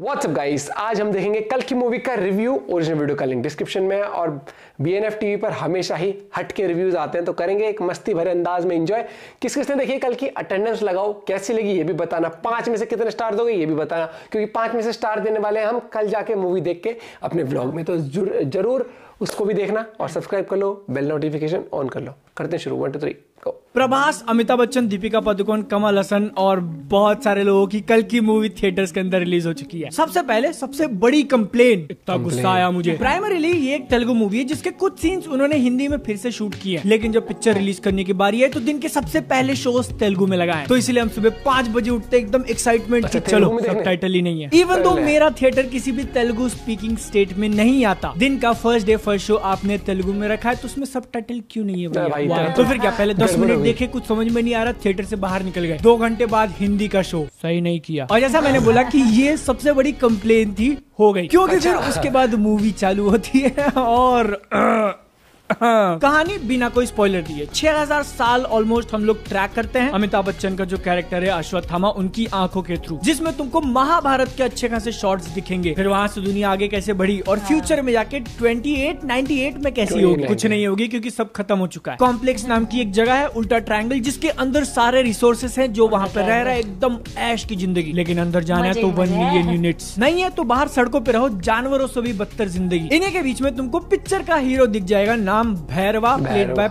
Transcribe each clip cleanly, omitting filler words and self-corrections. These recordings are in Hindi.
व्हाट्सअप गाइस, आज हम देखेंगे कल की मूवी का रिव्यू। ओरिजिनल वीडियो का लिंक डिस्क्रिप्शन में है और BNF टीवी पर हमेशा ही हट के रिव्यूज आते हैं, तो करेंगे एक मस्ती भरे अंदाज में एंजॉय। किस किसने देखिए कल की, अटेंडेंस लगाओ, कैसी लगी ये भी बताना, 5 में से कितने स्टार दोगे ये भी बताना, क्योंकि 5 में से स्टार देने वाले हैं हम कल जाके मूवी देख के अपने व्लॉग में, तो जरूर उसको भी देखना और सब्सक्राइब कर लो, बेल नोटिफिकेशन ऑन कर लो। करते हैं शुरू, 1 2 3 गो। प्रभास, अमिताभ बच्चन, दीपिका पादुकोण, कमल हसन और बहुत सारे लोगों की कल की मूवी थिएटर्स के अंदर रिलीज हो चुकी है। सबसे पहले सबसे बड़ी कंप्लेन, इतना गुस्सा आया मुझे। प्राइमरीली ये एक तेलुगु मूवी है जिसके कुछ सीन्स उन्होंने हिंदी में फिर से शूट किए, लेकिन जब पिक्चर रिलीज करने की बारी है तो दिन के सबसे पहले शोज तेलुगु में लगाए, तो इसलिए हम सुबह 5 बजे उठते एकदम एक्साइटमेंट की चलो सबटाइटल ही नहीं है। इवन तो मेरा थिएटर किसी भी तेलुगु स्पीकिंग स्टेट में नहीं आता, दिन का फर्स्ट डे फर्स्ट शो आपने तेलुगु में रखा है तो उसमें सबटाइटल क्यों नहीं है? तो फिर क्या, पहले 10 मिनट देखे, कुछ समझ में नहीं आ रहा, थिएटर से बाहर निकल गए। 2 घंटे बाद हिंदी का शो सही नहीं किया, और जैसा मैंने बोला कि ये सबसे बड़ी कंप्लेन थी, हो गई, क्योंकि फिर उसके बाद मूवी चालू होती है और कहानी बिना कोई स्पॉइलर दिए 6000 साल ऑलमोस्ट हम लोग ट्रैक करते हैं अमिताभ बच्चन का जो कैरेक्टर है अश्वत्थामा, उनकी आंखों के थ्रू, जिसमें तुमको महाभारत के अच्छे खासे शॉट्स दिखेंगे। फिर वहां से दुनिया आगे कैसे बढ़ी और फ्यूचर में जाके 2898 में कैसी होगी, कुछ नहीं होगी क्योंकि सब खत्म हो चुका है। कॉम्प्लेक्स नाम की एक जगह है, उल्टा ट्रायंगल, जिसके अंदर सारे रिसोर्सेस हैं, जो वहां पर रह रहा है एकदम ऐश की जिंदगी। लेकिन अंदर जाना है तो 1 मिलियन यूनिट्स, नहीं है तो बाहर सड़कों पे रहो, जानवरों से भी बदतर जिंदगी। इन्हीं के बीच में तुमको पिक्चर का हीरो दिख जाएगा, नाम भैरवा, प्लेड बाय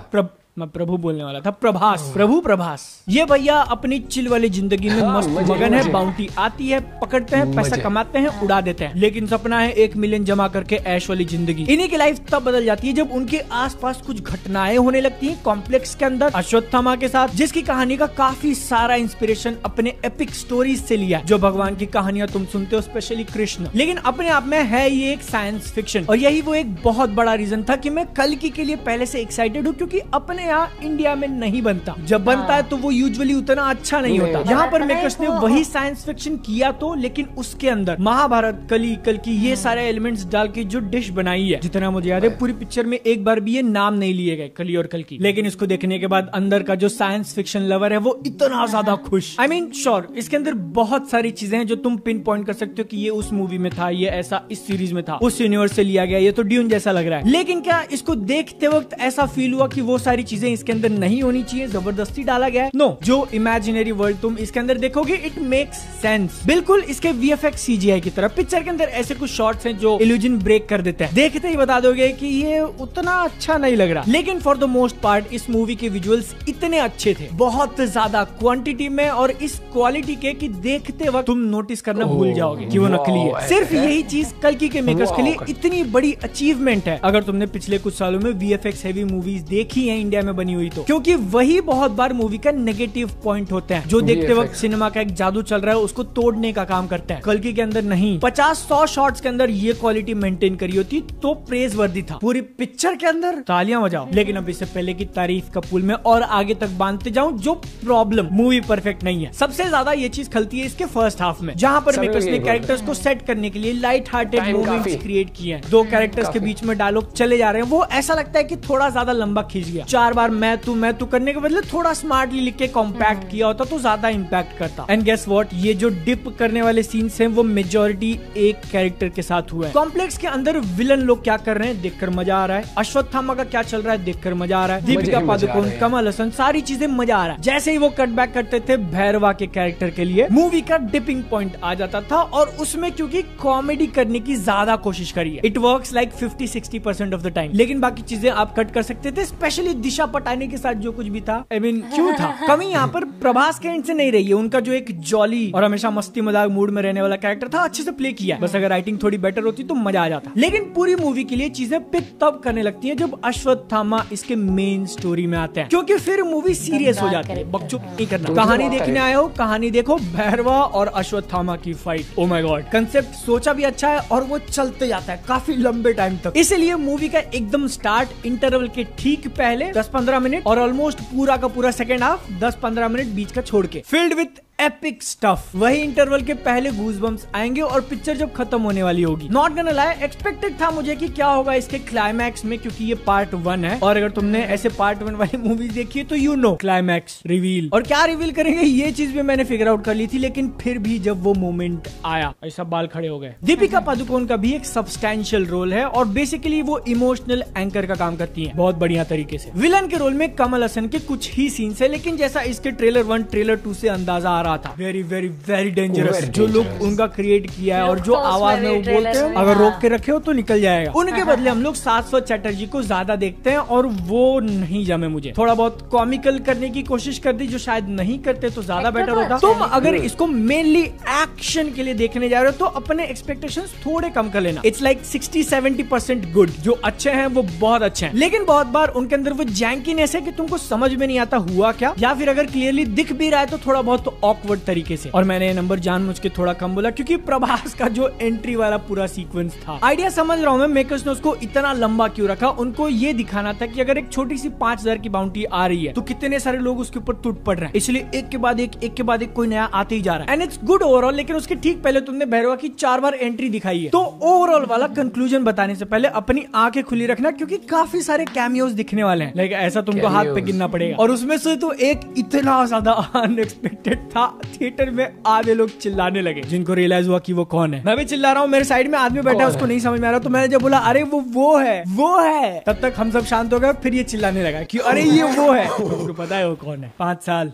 मैं प्रभु बोलने वाला था, प्रभास। ये भैया अपनी चिल वाली जिंदगी में मस्त मगन है, बाउंटी आती है, पकड़ते हैं, पैसा कमाते हैं, उड़ा देते हैं, लेकिन सपना है 1 मिलियन जमा करके ऐश वाली जिंदगी। इन्हीं की लाइफ तब बदल जाती है जब उनके आसपास कुछ घटनाएं होने लगती हैं कॉम्प्लेक्स के अंदर अश्वत्थामा के साथ, जिसकी कहानी का काफी सारा इंस्पिरेशन अपने एपिक स्टोरीज से लिया, जो भगवान की कहानियां तुम सुनते हो, स्पेशली कृष्ण। लेकिन अपने आप में है ये एक साइंस फिक्शन, और यही वो एक बहुत बड़ा रीजन था कि मैं कल की के लिए पहले से एक्साइटेड हूँ, क्योंकि अपने यहाँ इंडिया में नहीं बनता, जब बनता है तो वो यूजुअली उतना अच्छा नहीं होता। यहाँ पर मेकर्स ने वही साइंस फिक्शन किया तो, लेकिन उसके अंदर महाभारत, कल की ये सारे एलिमेंट्स डाल के जो डिश बनाई है, जितना मुझे याद है पूरी पिक्चर में एक बार भी ये नाम नहीं लिए गए, कली और कल की। लेकिन इसको देखने के बाद अंदर का जो साइंस फिक्शन लवर है वो इतना ज्यादा खुश। I mean, श्योर इसके अंदर बहुत सारी चीजें हैं जो तुम पिन पॉइंट कर सकते हो कि ये उस मूवी में था, ये ऐसा इस सीरीज में था, उस यूनिवर्स से लिया गया, ये तो ड्यून जैसा लग रहा है। लेकिन क्या इसको देखते वक्त ऐसा फील हुआ कि वो सारी चीजें इसके अंदर नहीं होनी चाहिए, जबरदस्ती डाला गया है? नो, जो इमेजिनरी वर्ल्ड तुम इसके अंदर देखोगे इट मेक्स सेंस, बिल्कुल इसके VFX CGI की तरह। पिक्चर के अंदर ऐसे कुछ शॉट्स हैं जो इल्यूजन ब्रेक कर देते हैं, देखते ही बता दोगे कि ये उतना अच्छा नहीं लग रहा। लेकिन फॉर द मोस्ट पार्ट इस मूवी के विजुअल्स इतने अच्छे थे, बहुत ज्यादा क्वांटिटी में और इस क्वालिटी के कि देखते वक्त तुम नोटिस करना भूल जाओगे कि वो नकली है। सिर्फ यही चीज कल्कि के मेकर्स के लिए इतनी बड़ी अचीवमेंट है, अगर तुमने पिछले कुछ सालों में VFX हेवी मूवीज देखी है इंडिया में बनी हुई तो, क्योंकि वही बहुत बार मूवी का नेगेटिव पॉइंट होते हैं, जो देखते वक्त सिनेमा का एक जादू चल रहा है उसको तोड़ने का काम करते हैं। कल्कि के अंदर नहीं, 50-100 शॉट्स के अंदर ये क्वालिटी मेंटेन करी होती तो प्रेज वर्दी था। पूरी पिक्चर के अंदर तालियां बजाओ। लेकिन अब इससे पहले की तारीफ का पुल में और आगे तक बांधते जाऊं, जो प्रॉब्लम, मूवी परफेक्ट नहीं है। सबसे ज्यादा ये चीज खलती है इसके फर्स्ट हाफ में, जहां पर मेकर्स ने कैरेक्टर्स को सेट करने के लिए लाइट हार्टेड मोमेंट्स क्रिएट किए हैं। 2 कैरेक्टर्स के बीच में डायलॉग चले जा रहे हैं, वो ऐसा लगता है कि थोड़ा ज्यादा लंबा खींच गया। 4 बार मैं तू करने के बदले थोड़ा स्मार्टली लिख के कॉम्पैक्ट किया होता तो ज्यादा इंपैक्ट करता। एंड गेस व्हाट, ये जो डिप करने वाले सीन्स हैं वो मेजॉरिटी एक कैरेक्टर के साथ हुआ है। कॉम्प्लेक्स के अंदर विलन लोग क्या कर रहे हैं देखकर मजा आ रहा है, अश्वत्थामा का क्या चल रहा है देखकर मजा आ रहा है, दीपिका पादुकोण, कमल हसन, सारी चीजें मजा आ रहा है। जैसे ही वो कट बैक करते थे भैरवा के कैरेक्टर के लिए, मूवी का डिपिंग पॉइंट आ जाता था, और उसमें क्योंकि कॉमेडी करने की ज्यादा कोशिश करी है, it works like 50-60% of the time. लेकिन बाकी चीजें आप कट कर सकते थे, स्पेशली दिशा पटानी के साथ जो कुछ भी था, I mean, क्यों था? कमी यहाँ पर प्रभास के एंड से नहीं रही है, उनका जो एक जॉली और हमेशा मस्ती मजाक मूड में रहने वाला कैरेक्टर था अच्छे से प्ले किया, बस अगर राइटिंग थोड़ी बेटर होती तो मजा आ जाता। लेकिन पूरी मूवी के लिए चीजें पिक तब करने लगती है जब अश्वत्थामा इसके मेन स्टोरी में आते हैं, क्योंकि फिर मूवी सीरियस हो जाती है। बकचोद नहीं करना, कहानी देखने आए हो, कहानी देखो, भैरवा और अश्वत्थामा की fight. Oh my God, concept सोचा भी अच्छा है और वो चलते जाता है काफी लंबे टाइम तक। इसलिए मूवी का एकदम स्टार्ट इंटरवल के ठीक पहले 10-15 मिनट और ऑलमोस्ट पूरा का पूरा सेकेंड हाफ 10-15 मिनट बीच का छोड़ के फिल्ड विथ एपिक स्टफ। वही इंटरवल के पहले गूज़बम्प्स आएंगे और पिक्चर जब खत्म होने वाली होगी। नॉट गॉना लाई, एक्सपेक्टेड था मुझे कि क्या होगा इसके क्लाइमैक्स में, क्योंकि ये पार्ट 1 है और अगर तुमने ऐसे पार्ट 1 वाली मूवीज देखी है तो यू नो क्लाइमैक्स रिवील, और क्या रिवील करेंगे ये चीज भी मैंने फिगर आउट कर ली थी। लेकिन फिर भी जब वो मोमेंट आया ऐसा बाल खड़े हो गए। दीपिका पादुकोण का भी एक सब्सटैंशियल रोल है और बेसिकली वो इमोशनल एंकर का काम करती है बहुत बढ़िया तरीके से। विलन के रोल में कमल हसन के कुछ ही सीन्स है, लेकिन जैसा इसके ट्रेलर 1 ट्रेलर 2 से अंदाजा आ रहा था, वेरी वेरी वेरी डेंजरस जो लुक उनका क्रिएट किया है और जो आवाज में वो बोलते हैं अगर रोक के रखे हो तो निकल जाएगा। उनके बदले हम लोग शाश्वत चैटर्जी को ज्यादा देखते हैं और वो नहीं जमे मुझे। थोड़ा बहुत कॉमिकल करने की कोशिश कर दी जो शायद नहीं करते तो ज्यादा बेटर होता। तुम अगर इसको मेनली एक्शन के लिए देखने जा रहे हो तो अपने एक्सपेक्टेशंस थोड़े कम कर लेना। इट्स लाइक 60-70% गुड, जो अच्छे हैं वो बहुत अच्छे हैं, लेकिन बहुत बार उनके अंदर वो जैंकीनेस है कि तुमको समझ में नहीं आता हुआ क्या, या फिर अगर क्लियरली दिख भी रहा है तो थोड़ा बहुत ऑकवर्ड तरीके से। और मैंने ये नंबर जानबूझ के थोड़ा कम बोला क्योंकि प्रभास का जो एंट्री वाला पूरा सीक्वेंस था, आइडिया समझ रहा हूँ मैं मेकर्स ने उसको इतना लंबा क्यों रखा। उनको ये दिखाना था कि अगर एक छोटी सी 5000 की बाउंटी आ रही है तो कितने सारे लोग उसके ऊपर टूट पड़ रहे हैं, इसलिए एक के बाद एक कोई नया आते ही जा रहा है एंड इट्स गुड ओवरऑल। लेकिन उसके ठीक पहले तुमने भैरवा की 4 बार एंट्री दिखाई है, तो ओवरऑल वाला कंक्लूजन बताने से पहले अपनी आंखें खुली रखना क्योंकि काफी सारे कैमियोज दिखने वाले हैं। लाइक ऐसा तुमको हाथ पे गिनना पड़ेगा और उसमें से तो एक इतना ज्यादा अनएक्सपेक्टेड था, थिएटर में आधे लोग चिल्लाने लगे जिनको रियलाइज हुआ कि वो कौन है। मैं भी चिल्ला रहा हूँ, मेरे साइड में आदमी बैठा है उसको नहीं समझ में आ रहा, तो मैंने जब बोला अरे वो है तब तक हम सब शांत हो गए। फिर ये चिल्लाने लगा कि अरे ये वो है, तो पता है वो कौन है। 5 साल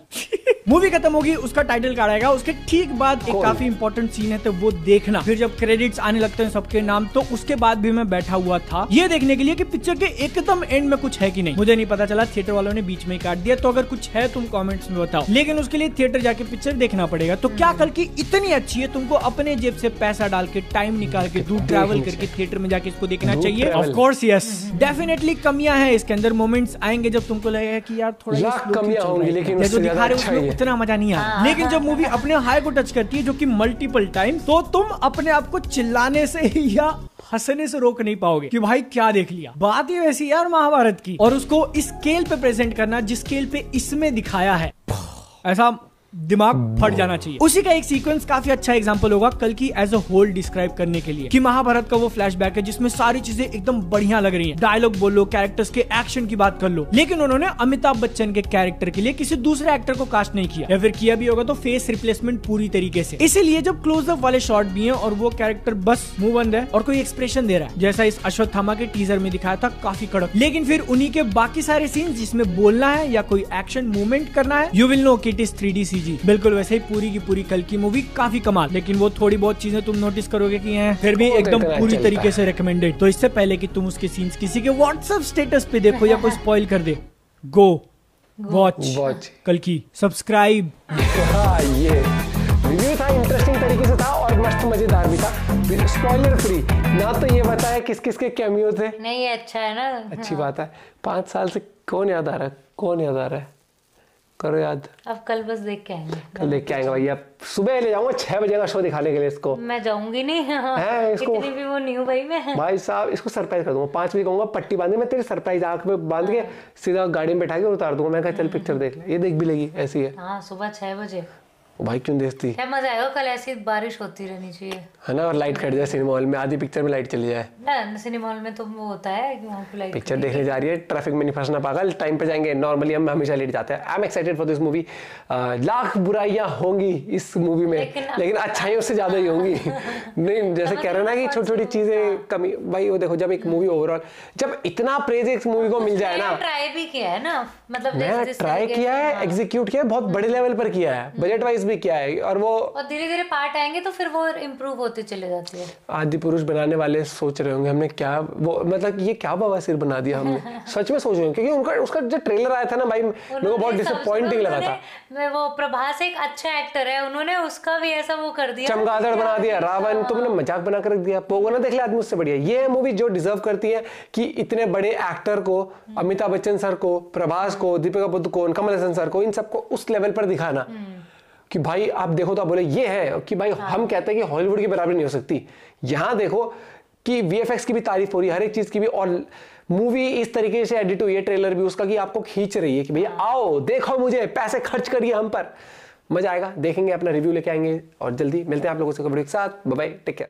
मूवी खत्म होगी, उसका टाइटल कार्ड आएगा, उसके ठीक बाद एक काफी इंपॉर्टेंट सीन है तो वो देखना। फिर जब क्रेडिट्स आने लगते हैं सबके नाम, तो उसके बाद भी मैं बैठा हुआ था ये देखने के लिए कि पिक्चर के एकदम एंड में कुछ है कि नहीं। मुझे नहीं पता चला, थिएटर वालों ने बीच में ही काट दिया, तो अगर कुछ है तुम कमेंट्स में बताओ, लेकिन उसके लिए थिएटर जाके पिक्चर देखना पड़ेगा। तो क्या कल की इतनी अच्छी है तुमको अपने जेब से पैसा डाल के टाइम निकाल के दूर ट्रैवल करके थिएटर में जाके इसको देखना चाहिए? ऑफ कोर्स यस, डेफिनेटली कमियां हैं इसके अंदर, मोमेंट्स आएंगे जब तुमको लगेगा कि यार थोड़ा कमियां होंगी, लेकिन जो दिखा रहे हो उसमें उतना मजा नहीं आया। लेकिन जब मूवी अपने हाई को टच करती है जो कि मल्टीपल टाइम, तो तुम अपने आप को चिल्लाने से या हंसने से रोक नहीं पाओगे कि भाई क्या देख लिया। बात ही वैसी यार महाभारत की, और उसको इस स्केल पे प्रेजेंट करना जिस स्केल पे इसमें दिखाया है, ऐसा दिमाग फट जाना चाहिए। उसी का एक सीक्वेंस काफी अच्छा एग्जांपल होगा कल की एज अ होल डिस्क्राइब करने के लिए कि महाभारत का वो फ्लैशबैक है जिसमें सारी चीजें एकदम बढ़िया लग रही हैं। डायलॉग बोलो, कैरेक्टर्स के एक्शन की बात कर लो, लेकिन उन्होंने अमिताभ बच्चन के कैरेक्टर के लिए किसी दूसरे एक्टर को कास्ट नहीं किया, या फिर किया भी होगा तो फेस रिप्लेसमेंट पूरी तरीके से। इसीलिए जब क्लोजअप वाले शॉट भी हैं और वो कैरेक्टर बस मुंह बंद है और कोई एक्सप्रेशन दे रहा है, जैसा इस अश्वत्थामा के टीजर में दिखाया था, काफी कड़क। लेकिन फिर उन्हीं के बाकी सारे सीन जिसमें बोलना है या कोई एक्शन मूवमेंट करना है, यू विल नो कि इट इज 3D CG। बिल्कुल वैसे ही पूरी की पूरी कल की मूवी काफी कमाल, लेकिन वो थोड़ी बहुत चीजें तुम नोटिस करोगे कि हैं फिर भी एकदम पूरी तरीके से रिकमेंडेड। तो इससे पहले कि तुम उसके सीन्स किसी के व्हाट्सएप स्टेटस पे देखो या कोई स्पॉइल कर दे, गो वॉच कल की, सब्सक्राइब। ये रिव्यू था, इंटरेस्टिंग तरीके से था और मस्त मजेदार भी था, स्पॉइलर फ्री। ना तो ये बताया किस किस के कैमियो थे, नहीं ये अच्छा है ना, अच्छी बात है। 5 साल से कौन याद आ रहा है, करो याद। अब कल बस देख के आएंगे, कल देख के आएंगे भैया, सुबह ले जाऊंगा 6 बजे का शो दिखाने के लिए इसको। मैं जाऊंगी नहीं है इसको, इतनी भी वो नहीं हूँ भाई मैं। भाई साहब इसको सरप्राइज कर दूंगा, 5 बजे कहूंगा पट्टी बांधे, मैं तेरी सरप्राइज आंख में बांध के सीधा गाड़ी में बैठा के उतार दूंगा। मैं कहा चल पिक्चर देख ले, ये देख भी लेगी, ऐसी है। हाँ सुबह 6 बजे भाई क्यों देखती, क्या मजा आएगा, कल ऐसी बारिश होती रहनी चाहिए है ना, और लाइट कट जाए सिनेमा हॉल में, आधी पिक्चर में लाइट चली जाए ना। सिनेमा हॉल में तो वो होता है कि वहाँ पे लाइट, पिक्चर देखने जा रही है, ट्रैफिक में नहीं फंसना पागल, टाइम पे जाएंगे। नॉर्मली हम हमेशा लेट जाते हैं। I am excited for this movie. Lakh बुराइयां होंगी इस मूवी में, लेकिन अच्छाइयों से ज्यादा ही होंगी। नहीं जैसे कह रहे ना कि छोटी छोटी चीजें कमी, भाई वो देखो जब एक मूवी ओवरऑल जब इतना प्रेज इस मूवी को मिल जाए ना, ट्राई भी किया है ना, मतलब ट्राई किया है, एग्जीक्यूट किया है, बहुत बड़े लेवल पर किया है, बजट वाइज भी किया है, और धीरे धीरे पार्ट आएंगे तो फिर वो इम्प्रूव होते चले जाते हैं। आदि पुरुष बनाने वाले सोच रहे होंगे हमने क्या वो, मतलब ये क्या बवासीर बना दिया हमने। सच में सोच रहे होंगे, क्योंकि उसका जो ट्रेलर आया था ना भाई, मेरे को बहुत डिसअपॉइंटिंग लगा था। मैं वो प्रभास एक अच्छा एक्टर है, उन्होंने उसका भी ऐसा वो कर दिया, चमगादड़ बना दिया, रावण तुमने मजाक बना कर रख दिया। पोगो देख ले आदमी उससे बढ़िया। ये मूवी जो डिजर्व करती है कि इतने बड़े एक्टर को, अमिताभ बच्चन सर को, प्रभास को, दीपिका पादुकोण, कमल हसन सर को, इन सबको उस लेवल पर दिखाना कि भाई आप देखो तो आप बोले ये है कि भाई हम कहते हैं कि हॉलीवुड की बराबरी नहीं हो सकती। यहां देखो कि वीएफएक्स की भी तारीफ हो रही है, हर एक चीज की भी, और मूवी इस तरीके से एडिट हुई है, ट्रेलर भी उसका कि आपको खींच रही है कि भैया आओ देखो मुझे, पैसे खर्च करिए हम पर। मजा आएगा, देखेंगे, अपना रिव्यू लेके आएंगे और जल्दी मिलते हैं आप लोगों से कबड्डी के साथ। Bye bye, take care.